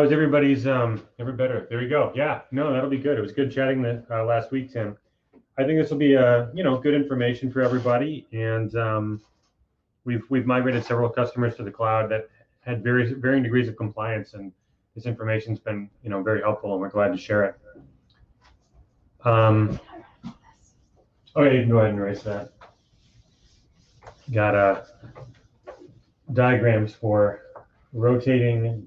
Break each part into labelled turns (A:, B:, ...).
A: How was everybody's ever better? There we go. Yeah, no, that'll be good. It was good chatting last week, Tim. I think this will be good information for everybody. And we've migrated several customers to the cloud that had varying degrees of compliance, and this information's been very helpful, and we're glad to share it. Okay, you can go ahead and erase that. Got diagrams for rotating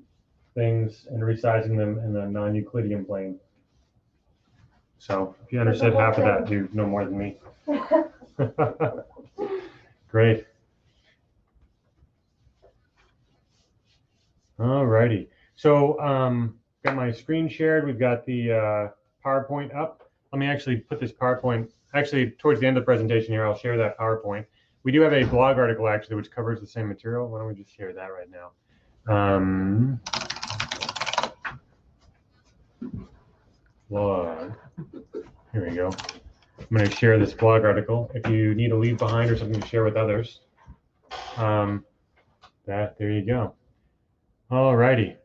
A: things and resizing them in a non-Euclidean plane. So if you understood half of that, you know more than me. Great. All righty. So got my screen shared. We've got the PowerPoint up. Let me actually put this PowerPoint, actually towards the end of the presentation here, I'll share that PowerPoint. We do have a blog article actually, which covers the same material. Why don't we just share that right now? Blog. Here we go. I'm going to share this blog article. If you need a leave behind or something to share with others, there you go. All righty.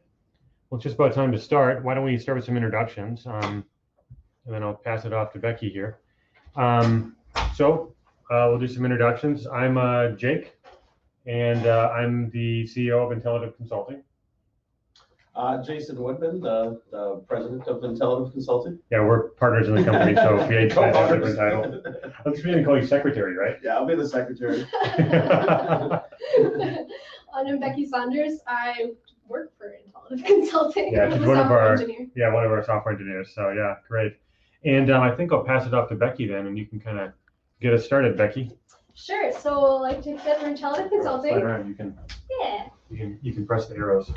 A: Well, it's just about time to start. Why don't we start with some introductions, and then I'll pass it off to Becky here. We'll do some introductions. I'm Jake, and I'm the CEO of Intellitive Consulting.
B: Jason Woodman, the president of Intellitive Consulting.
A: Yeah, we're partners in the company, so if you have a different title. I'm just going to call you secretary, right?
B: Yeah, I'll be the secretary.
C: I'm Becky Saunders. I work for Intellitive Consulting.
A: Yeah, she's one of our software engineers. So yeah, great. And I think I'll pass it off to Becky then, and you can kind of get us started, Becky.
C: Sure. So, like Jake said, we're Intellitive Consulting.
A: Slide around. You can press the arrows.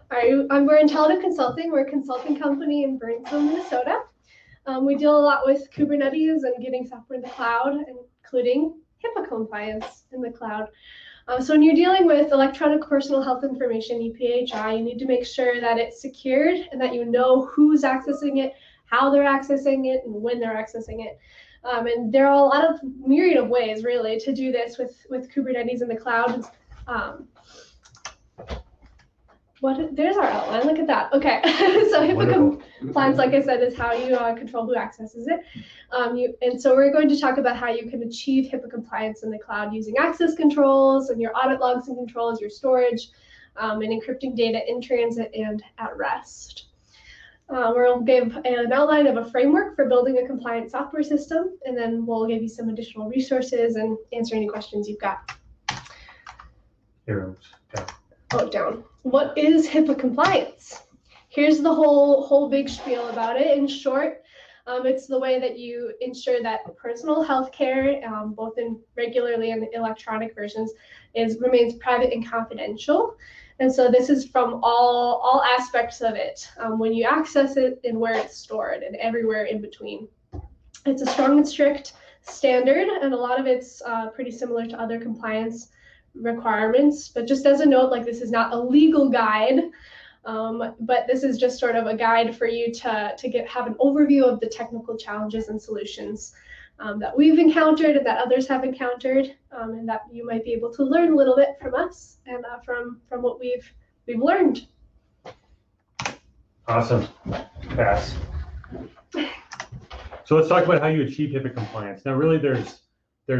C: We're Intellitive Consulting. We're a consulting company in Burnsville, Minnesota. We deal a lot with Kubernetes and getting software in the cloud, including HIPAA compliance in the cloud. So when you're dealing with electronic personal health information, EPHI, you need to make sure that it's secured and that you know who's accessing it, how they're accessing it, and when they're accessing it. And there are a lot of myriad of ways, really, to do this with Kubernetes in the cloud. There's our outline. Look at that. Okay. So HIPAA compliance, like I said, is how you control who accesses it. And so we're going to talk about how you can achieve HIPAA compliance in the cloud using access controls and your audit logs and controls, your storage, and encrypting data in transit and at rest. We'll give an outline of a framework for building a compliant software system, and then we'll give you some additional resources and answer any questions you've got.
A: Arrows.
C: Down. What is HIPAA compliance? Here's the whole big spiel about it. In short, it's the way that you ensure that personal health care, both in regularly and electronic versions, remains private and confidential. And so this is from all aspects of it, when you access it and where it's stored and everywhere in between. It's a strong and strict standard, and a lot of it's pretty similar to other compliance requirements, but just as a note, like, this is not a legal guide, but this is just sort of a guide for you to have an overview of the technical challenges and solutions that we've encountered and that others have encountered, and that you might be able to learn a little bit from us and from what we've learned.
A: Awesome. Pass. So let's talk about how you achieve HIPAA compliance. Now, really, there's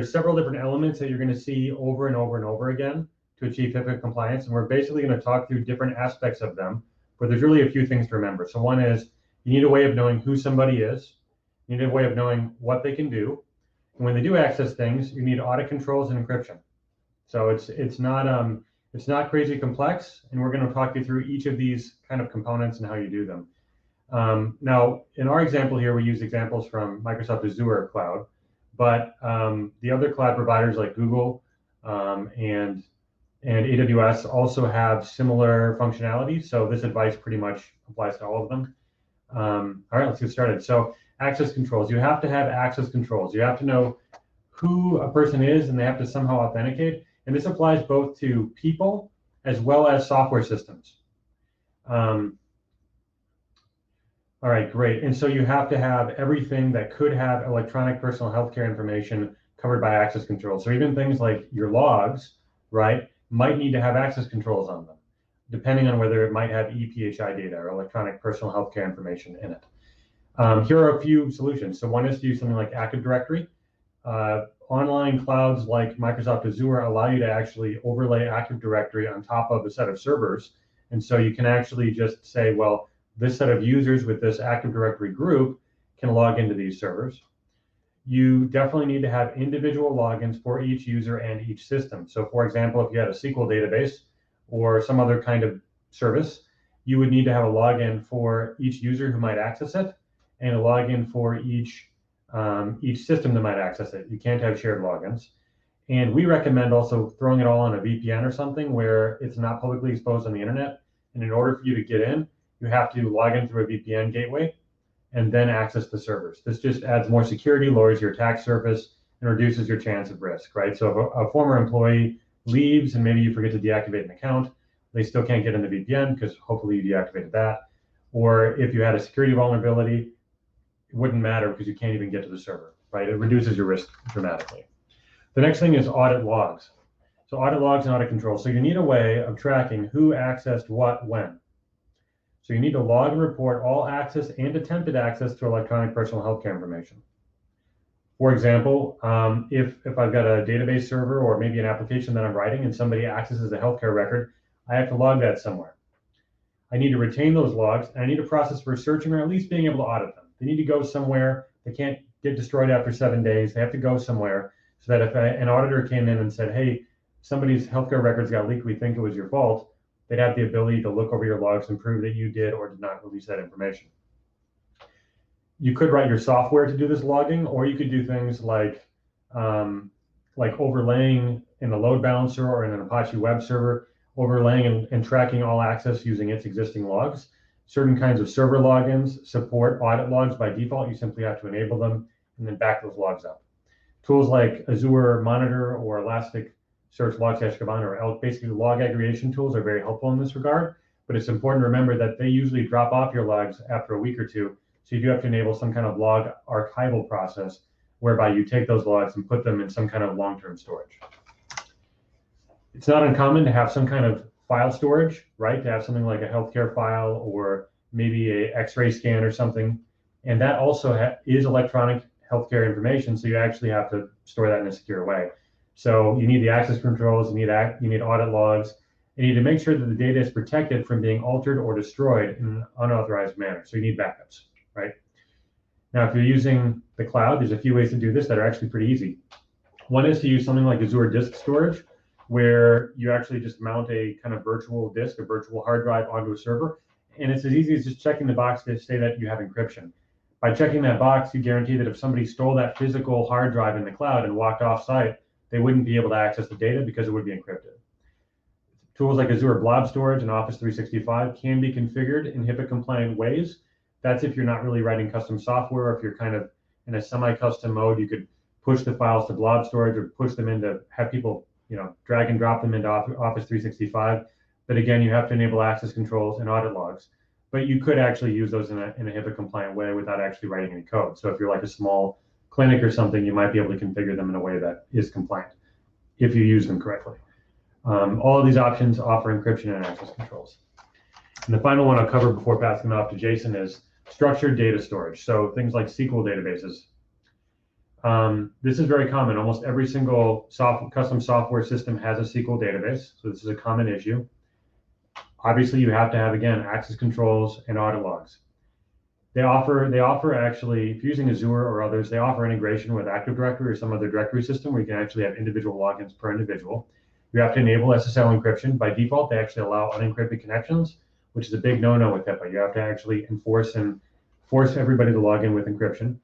A: several different elements that you're going to see over and over and over again to achieve HIPAA compliance, and we're basically going to talk through different aspects of them, but there's really a few things to remember. So one is you need a way of knowing who somebody is. You need a way of knowing what they can do. And when they do access things, you need audit controls and encryption. So it's not crazy complex, and we're going to talk you through each of these kind of components and how you do them. Now, in our example here, we use examples from Microsoft Azure Cloud. But the other cloud providers like Google and AWS also have similar functionality. So this advice pretty much applies to all of them. All right, let's get started. So access controls. You have to have access controls. You have to know who a person is, and they have to somehow authenticate. And this applies both to people as well as software systems. All right, great. And so you have to have everything that could have electronic personal healthcare information covered by access controls. So even things like your logs, right, might need to have access controls on them. depending on whether it might have ePHI data or electronic personal healthcare information in it. Here are a few solutions. So one is to use something like Active Directory. Online clouds like Microsoft Azure allow you to actually overlay Active Directory on top of a set of servers. And so you can actually just say, well, this set of users with this Active Directory group can log into these servers. You definitely need to have individual logins for each user and each system. So for example, if you had a SQL database or some other kind of service, you would need to have a login for each user who might access it and a login for each system that might access it. You can't have shared logins. And we recommend also throwing it all on a VPN or something where it's not publicly exposed on the internet. And in order for you to get in, you have to log in through a VPN gateway and then access the servers. This just adds more security, lowers your attack surface, and reduces your chance of risk, right? So if a former employee leaves and maybe you forget to deactivate an account, they still can't get in the VPN because hopefully you deactivated that. Or if you had a security vulnerability, it wouldn't matter because you can't even get to the server, right? It reduces your risk dramatically. The next thing is audit logs. So audit logs and audit control. So you need a way of tracking who accessed what when. So you need to log and report all access and attempted access to electronic personal healthcare information. For example, if I've got a database server or maybe an application that I'm writing and somebody accesses a healthcare record, I have to log that somewhere. I need to retain those logs, and I need a process for searching or at least being able to audit them. They need to go somewhere. They can't get destroyed after 7 days. They have to go somewhere so that if an auditor came in and said, hey, somebody's healthcare records got leaked, we think it was your fault, they'd have the ability to look over your logs and prove that you did or did not release that information. You could write your software to do this logging, or you could do things like overlaying in a load balancer or in an Apache web server, overlaying and tracking all access using its existing logs. Certain kinds of server logins support audit logs by default. You simply have to enable them and then back those logs up. Tools like Azure Monitor or Elasticsearch Log/Kibana or ELK, basically log aggregation tools, are very helpful in this regard, but it's important to remember that they usually drop off your logs after a week or two, so you do have to enable some kind of log archival process whereby you take those logs and put them in some kind of long-term storage. It's not uncommon to have some kind of file storage, right? To have something like a healthcare file or maybe a X-ray scan or something, and that also is electronic healthcare information, so you actually have to store that in a secure way. So you need the access controls, you need audit logs, and you need to make sure that the data is protected from being altered or destroyed in an unauthorized manner. So you need backups, right? Now, if you're using the cloud, there's a few ways to do this that are actually pretty easy. One is to use something like Azure Disk Storage, where you actually just mount a kind of virtual disk, a virtual hard drive onto a server. And it's as easy as just checking the box to say that you have encryption. By checking that box, you guarantee that if somebody stole that physical hard drive in the cloud and walked off site, they wouldn't be able to access the data because it would be encrypted. Tools like Azure Blob Storage and Office 365 can be configured in HIPAA compliant ways. That's if you're not really writing custom software, or if you're kind of in a semi-custom mode, you could push the files to blob storage or push them into, have people drag and drop them into Office 365. But again, you have to enable access controls and audit logs. But you could actually use those in a HIPAA compliant way without actually writing any code. So if you're like a small clinic or something, you might be able to configure them in a way that is compliant if you use them correctly. All of these options offer encryption and access controls. And the final one I'll cover before passing it off to Jason is structured data storage. So things like SQL databases. This is very common. Almost every single custom software system has a SQL database. So this is a common issue. Obviously, you have to have, again, access controls and audit logs. They offer actually, if you're using Azure or others, they offer integration with Active Directory or some other directory system where you can actually have individual logins per individual. You have to enable SSL encryption. By default, they actually allow unencrypted connections, which is a big no-no with HIPAA. You have to actually force everybody to log in with encryption.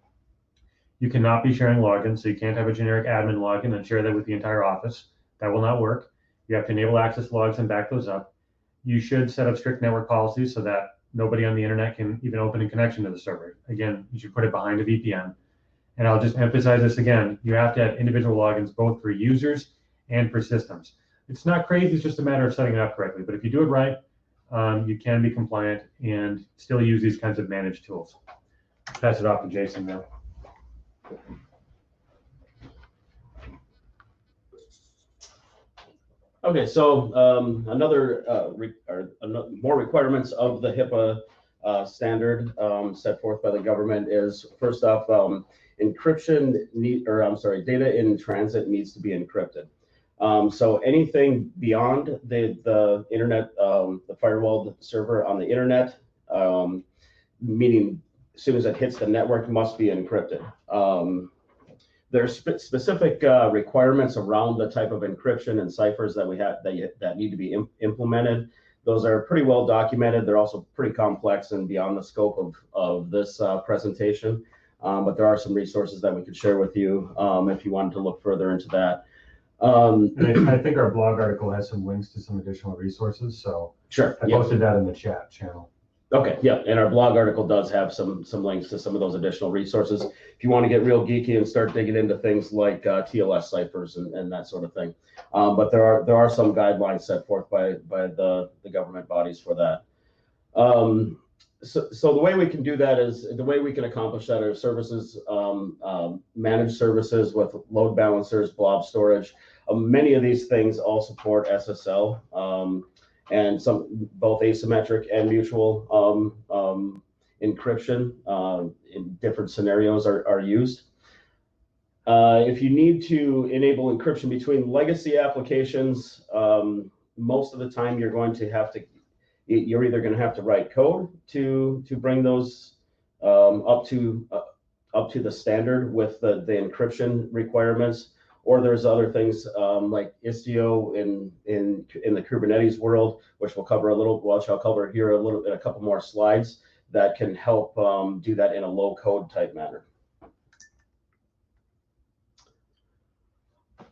A: You cannot be sharing logins, so you can't have a generic admin login and share that with the entire office. That will not work. You have to enable access logs and back those up. You should set up strict network policies so that nobody on the internet can even open a connection to the server. Again, you should put it behind a VPN. And I'll just emphasize this again, you have to have individual logins both for users and for systems. It's not crazy, it's just a matter of setting it up correctly. But if you do it right, you can be compliant and still use these kinds of managed tools. Pass it off to Jason now.
B: Okay, so another more requirements of the HIPAA standard set forth by the government is, first off, encryption data in transit needs to be encrypted. So anything beyond the internet, the firewalled server on the internet, meaning as soon as it hits the network, must be encrypted. There's specific requirements around the type of encryption and ciphers that we have that need to be implemented. Those are pretty well documented. They're also pretty complex and beyond the scope of this presentation. But there are some resources that we could share with you if you wanted to look further into that.
A: And I think our blog article has some links to some additional resources. So
B: sure,
A: I posted that in the chat channel.
B: Okay, yeah, and our blog article does have some links to some of those additional resources if you want to get real geeky and start digging into things like TLS ciphers and that sort of thing. But there are some guidelines set forth by the government bodies for that. So the way we can do that is, the way we can accomplish that are services, managed services with load balancers, blob storage. Many of these things all support SSL. And some both asymmetric and mutual encryption in different scenarios are used. If you need to enable encryption between legacy applications, most of the time you're either going to have to write code to bring those up to the standard with the encryption requirements. Or there's other things like Istio in the Kubernetes world, which I'll cover here a little in a couple more slides, that can help do that in a low code type manner.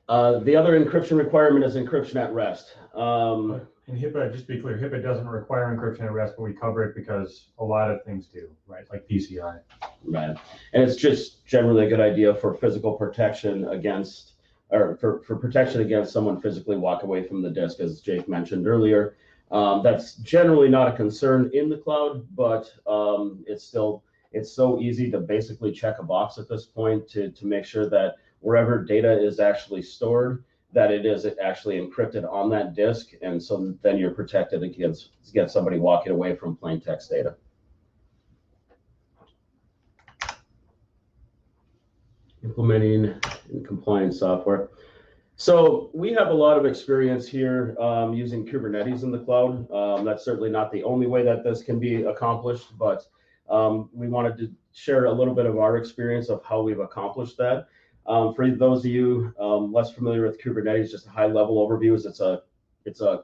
B: The other encryption requirement is encryption at rest.
A: And HIPAA, just to be clear, HIPAA doesn't require encryption at rest, but we cover it because a lot of things do, right? Like PCI. Right.
B: And it's just generally a good idea for physical protection against, or for protection against someone physically walk away from the disk, as Jake mentioned earlier. That's generally not a concern in the cloud, but it's so easy to basically check a box at this point to make sure that wherever data is actually stored, that it is actually encrypted on that disk, and so then you're protected against somebody walking away from plain text data. Implementing compliance software. So we have a lot of experience here using Kubernetes in the cloud. That's certainly not the only way that this can be accomplished, but we wanted to share a little bit of our experience of how we've accomplished that. For those of you less familiar with Kubernetes, just a high-level overview is it's an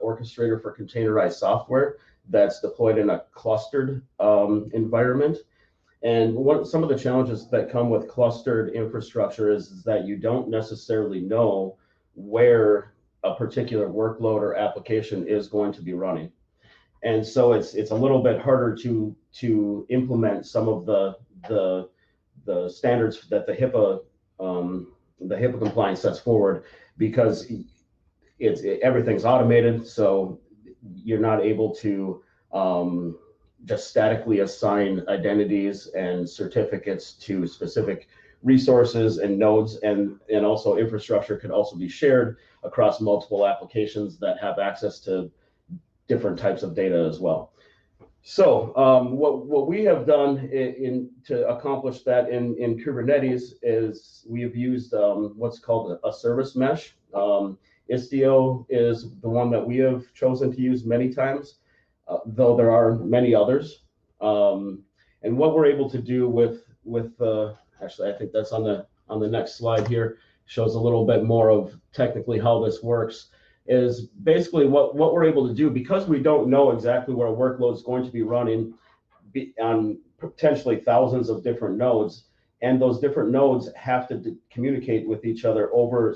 B: orchestrator for containerized software that's deployed in a clustered environment. And some of the challenges that come with clustered infrastructure is that you don't necessarily know where a particular workload or application is going to be running. And so it's a little bit harder to implement some of the standards that the HIPAA compliance sets forward, because everything's automated, so you're not able to just statically assign identities and certificates to specific resources and nodes, and also infrastructure could also be shared across multiple applications that have access to different types of data as well. So what we have done to accomplish that in Kubernetes is we have used what's called a service mesh. Istio is the one that we have chosen to use many times, though there are many others. And what we're able to do with actually, I think that's on the next slide here, shows a little bit more of technically how this works. Is basically what we're able to do, because we don't know exactly where a workload is going to be running on potentially thousands of different nodes, and those different nodes have to communicate with each other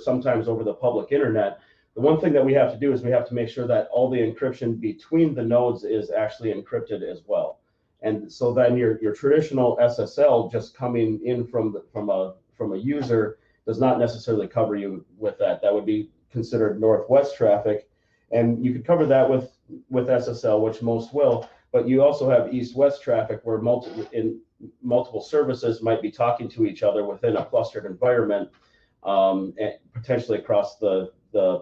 B: sometimes over the public internet. The one thing that we have to do is we have to make sure that all the encryption between the nodes is actually encrypted as well. And so then your traditional SSL just coming in from a user does not necessarily cover you with that. That would be considered northwest traffic, and you could cover that with SSL, which most will, but you also have east-west traffic where multiple services might be talking to each other within a clustered environment, and potentially across the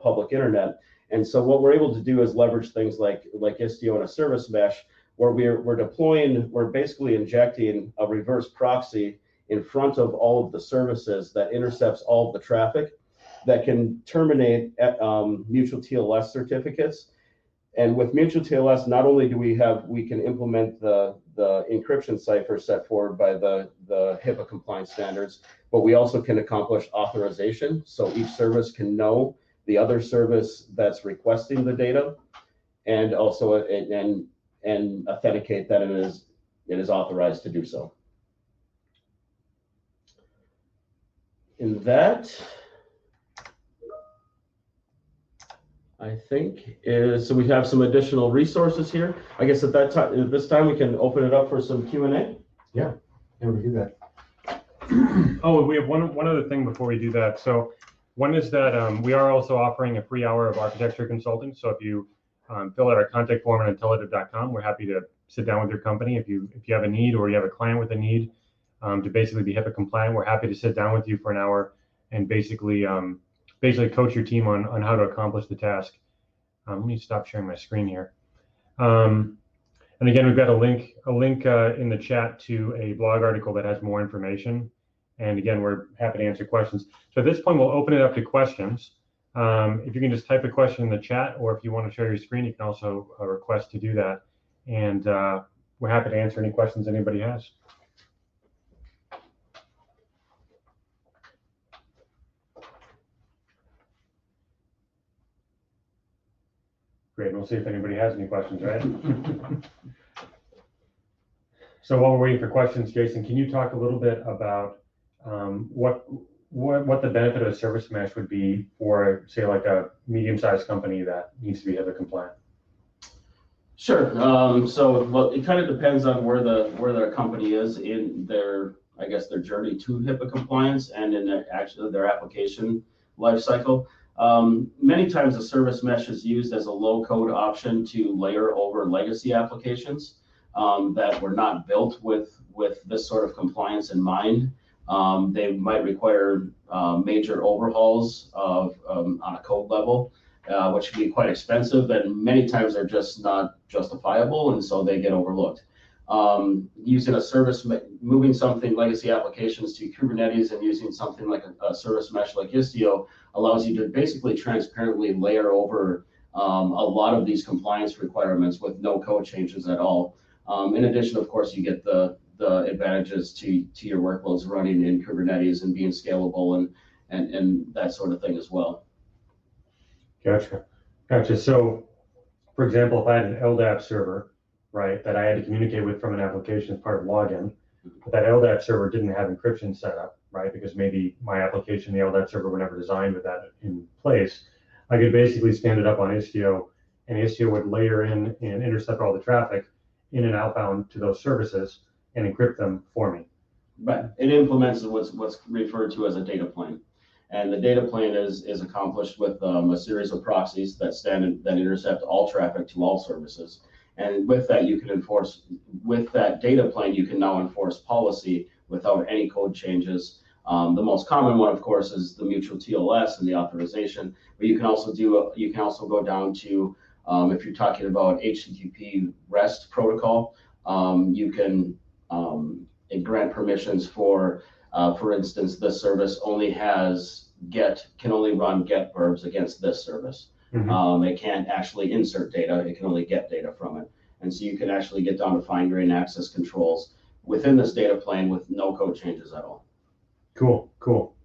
B: public internet. And so what we're able to do is leverage things like Istio and a service mesh, where we're basically injecting a reverse proxy in front of all of the services that intercepts all of the traffic that can terminate mutual TLS certificates. And with mutual TLS, not only do we can implement the encryption cipher set forward by the HIPAA compliance standards, but we also can accomplish authorization. So each service can know the other service that's requesting the data, and also and authenticate that it is authorized to do so. In that, I think so we have some additional resources here. I guess at this time we can open it up for some Q&A.
A: Yeah, we do that. Oh, we have one other thing before we do that. So one is that we are also offering a free hour of architecture consulting. So if you fill out our contact form on intellitive.com, we're happy to sit down with your company. If you have a need, or you have a client with a need to basically be HIPAA compliant, we're happy to sit down with you for an hour and basically coach your team on how to accomplish the task. Let me stop sharing my screen here. And again, we've got a link in the chat to a blog article that has more information. And again, we're happy to answer questions. So at this point, we'll open it up to questions. If you can just type a question in the chat, or if you want to share your screen, you can also request to do that. And we're happy to answer any questions anybody has. Great, we'll see if anybody has any questions, right? So while we're waiting for questions, Jason, can you talk a little bit about what the benefit of a service mesh would be for, say, like a medium-sized company that needs to be HIPAA compliant?
B: Sure. So, well, it kind of depends on where the company is in their journey to HIPAA compliance and in their application lifecycle. Many times a service mesh is used as a low-code option to layer over legacy applications that were not built with this sort of compliance in mind. They might require major overhauls on a code level, which can be quite expensive, and many times they're just not justifiable, and so they get overlooked. Using a service, moving something legacy applications to Kubernetes and using something like a service mesh like Istio allows you to basically transparently layer over a lot of these compliance requirements with no code changes at all. In addition, of course, you get the advantages to your workloads running in Kubernetes and being scalable and that sort of thing as well.
A: Gotcha. So, for example, if I had an LDAP server, right, that I had to communicate with from an application as part of login, but that LDAP server didn't have encryption set up, right, because maybe my application, the LDAP server, were never designed with that in place, I could basically stand it up on Istio, and Istio would layer in and intercept all the traffic in and outbound to those services and encrypt them for me.
B: Right. It implements what's referred to as a data plane. And the data plane is accomplished with a series of proxies that intercept all traffic to all services. And with that, you can enforce, with that data plane, you can now enforce policy without any code changes. The most common one, of course, is the mutual TLS and the authorization. But you can also go down to, if you're talking about HTTP REST protocol, you can grant permissions for instance, this service can only run get verbs against this service. Mm-hmm. It can't actually insert data, it can only get data from it. And so you can actually get down to fine-grained access controls within this data plane with no code changes at all.
A: Cool.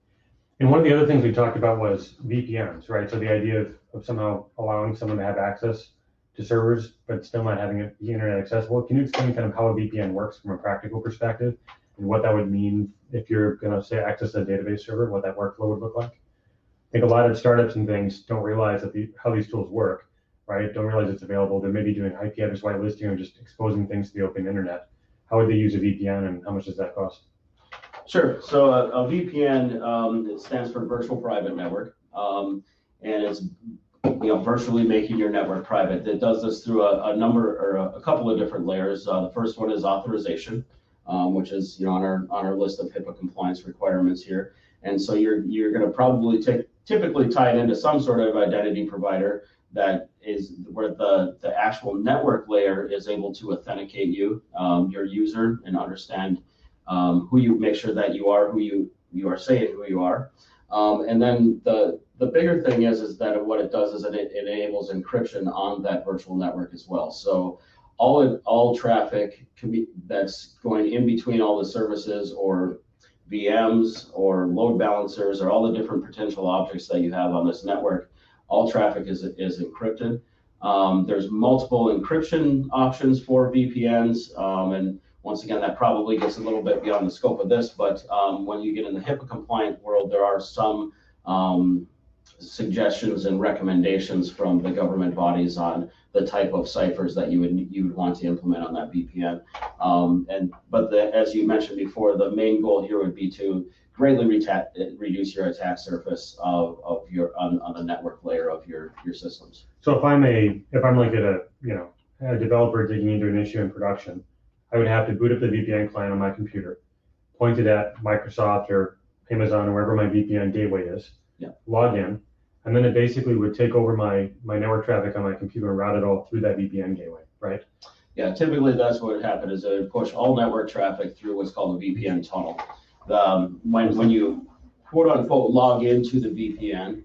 A: And one of the other things we talked about was VPNs, right? So the idea of somehow allowing someone to have access to servers, but still not having it be internet accessible. Can you explain kind of how a VPN works from a practical perspective and what that would mean if you're going to, say, access a database server, what that workflow would look like? I think a lot of startups and things don't realize that how these tools work, right? Don't realize it's available. They're maybe doing IP address whitelisting or just exposing things to the open internet. How would they use a VPN, and how much does that cost?
B: Sure. So a VPN, it stands for Virtual Private Network, and it's virtually making your network private. It does this through a couple of different layers. The first one is authorization, which is on our list of HIPAA compliance requirements here. And so you're going to probably typically tie it into some sort of identity provider that is where the actual network layer is able to authenticate you, your user, and understand who you, make sure that you are who you are saying who you are. And then the bigger thing is that what it does is it enables encryption on that virtual network as well. So all traffic can be, that's going in between all the services or VMs or load balancers or all the different potential objects that you have on this network, all traffic is encrypted. There's multiple encryption options for VPNs, and once again, that probably gets a little bit beyond the scope of this, but when you get in the HIPAA compliant world, there are some suggestions and recommendations from the government bodies on the type of ciphers that you would want to implement on that VPN. But as you mentioned before, the main goal here would be to greatly reduce your attack surface of your on the network layer of your systems.
A: So if I'm like a developer digging into an issue in production, I would have to boot up the VPN client on my computer, point it at Microsoft or Amazon or wherever my VPN gateway is, log in, and then it basically would take over my network traffic on my computer and route it all through that VPN gateway, right?
B: Yeah, typically that's what would happen is it would push all network traffic through what's called the VPN tunnel. When you quote unquote log into the VPN,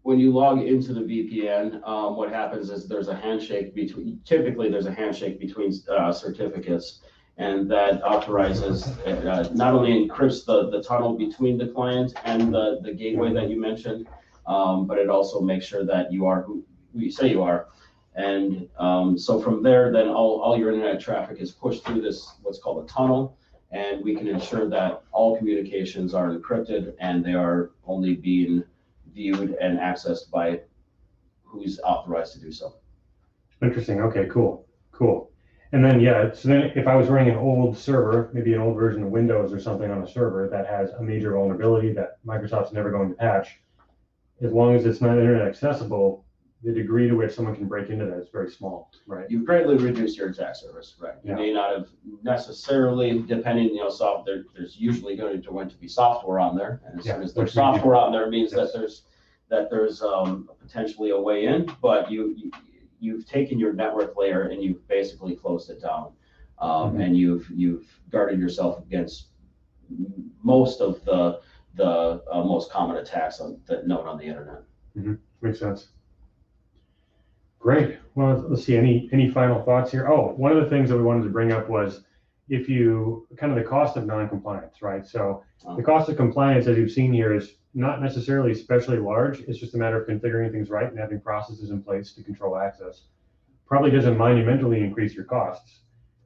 B: when you log into the VPN, what happens is there's a handshake between, typically there's a handshake between certificates, and that authorizes, not only encrypts the tunnel between the client and the gateway that you mentioned, but it also makes sure that you are who you say you are. And so from there, then all your internet traffic is pushed through this, what's called a tunnel, and we can ensure that all communications are encrypted and they are only being viewed and accessed by who's authorized to do so.
A: Interesting. Okay, cool. And then, so then if I was running an old server, maybe an old version of Windows or something on a server that has a major vulnerability that Microsoft's never going to patch, as long as it's not internet accessible, the degree to which someone can break into that is very small, right?
B: You've greatly reduced your attack surface, right? You may not have necessarily, depending, there's usually going to be software on there, and as soon as there's software on there, means that there's potentially a way in, but you've taken your network layer and you've basically closed it down, and you've guarded yourself against most of the most common attacks that known on the internet.
A: Makes sense. Great. Well, let's see. Any final thoughts here? Oh, one of the things that we wanted to bring up was if you kind of the cost of non-compliance, right? So the cost of compliance, as you've seen here, is not necessarily especially large. It's just a matter of configuring things right and having processes in place to control access. Probably doesn't monumentally increase your costs,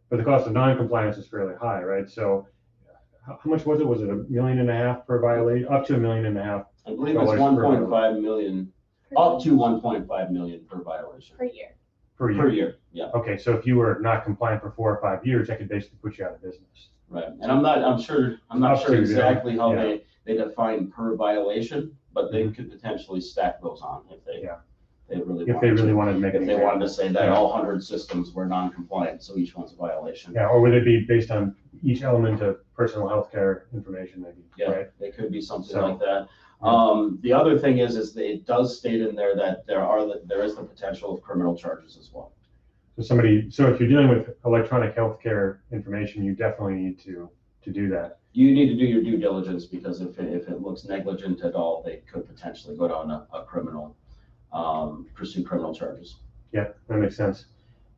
A: but the cost of non-compliance is fairly high, right? So how much was it? Was it $1.5 million per violation? Up to $1.5 million?
B: I believe it's 1.5 million. Up to 1.5 million per violation.
C: Per year.
B: Per year, yeah.
A: Okay, so if you were not compliant for 4 or 5 years, that could basically put you out of business.
B: Right, and I'm not sure exactly how they define per violation, but they could potentially stack those on if they really wanted to make it. If they wanted to say that all 100 systems were non-compliant, so each one's a violation.
A: Yeah, or would it be based on each element of personal healthcare information, maybe?
B: Yeah,
A: right?
B: It could be something like that. The other thing is that it does state in there that there is the potential of criminal charges as well.
A: So if you're dealing with electronic healthcare information, you definitely need to do that.
B: You need to do your due diligence, because if it looks negligent at all, they could potentially go down a criminal, pursue criminal charges. Yeah,
A: that makes sense.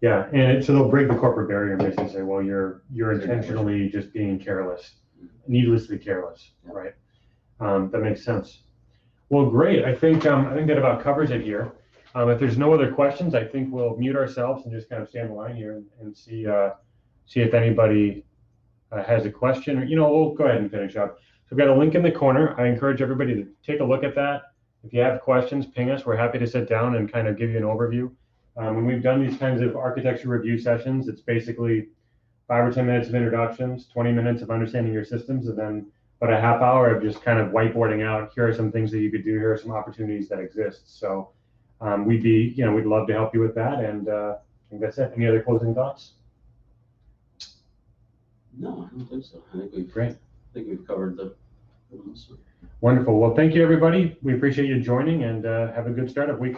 A: Yeah, and so they'll break the corporate barrier and basically say, well, you're intentionally just being careless, needlessly careless, right? That makes sense. Well, great. I think that about covers it here. If there's no other questions, I think we'll mute ourselves and just kind of stand in line here and see if anybody has a question. Or we'll go ahead and finish up. So we've got a link in the corner. I encourage everybody to take a look at that. If you have questions, ping us. We're happy to sit down and kind of give you an overview. When we've done these kinds of architecture review sessions, it's basically 5 or 10 minutes of introductions, 20 minutes of understanding your systems, and then about a half hour of just kind of whiteboarding out, here are some things that you could do, here are some opportunities that exist. So we'd love to help you with that. And I think that's it. Any other closing thoughts?
B: No, I don't think so. I think we've
A: great.
B: I think we've covered the
A: Wonderful. Well, thank you, everybody. We appreciate you joining, and have a good startup week.